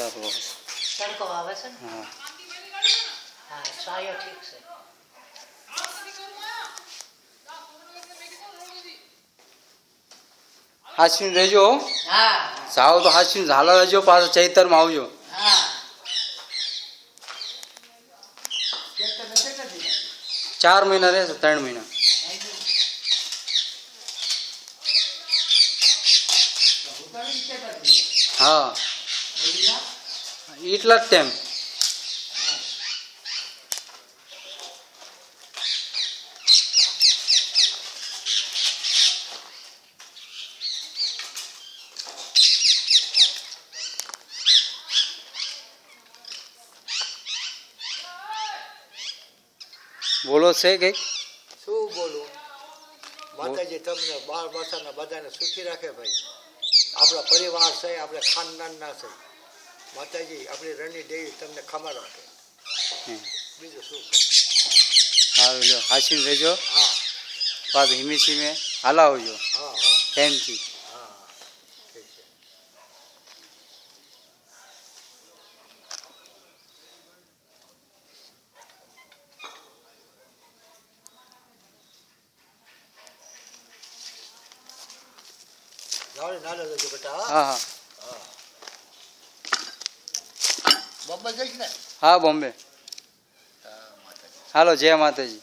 સારું તડકો આવે છે ને હા હા છાયો ઠીક છે હાચવીને રહેજો હા જાઓ તો હાચવીને ઝાલા રહેજો પાછા ચૈતરમાં આવજો હા 4 મહિના રહેશે 3 મહિના હા એટલા જ ટાઈમ બોલો છે કઈક શું બોલું માતાજી તમને બાળ બચ્ચાના બધાને સુખી રાખે ભાઈ આપણા પરિવાર છે આપણે ખાનદાનના છે માતાજી આપણી રણી દેવી તમને ખમા રાખે બીજું શું સારું લ્યો હાચવીને રહેજો હા પાછું ધીમે ધીમે હલાવજો હા હા ટાઈમથી હા ઠીક છે જાવડે નાનો લેજો બેટા હા હા બોમ્બે જઈશ ને હા બોમ્બે હા માતાજી હાલો જય માતાજી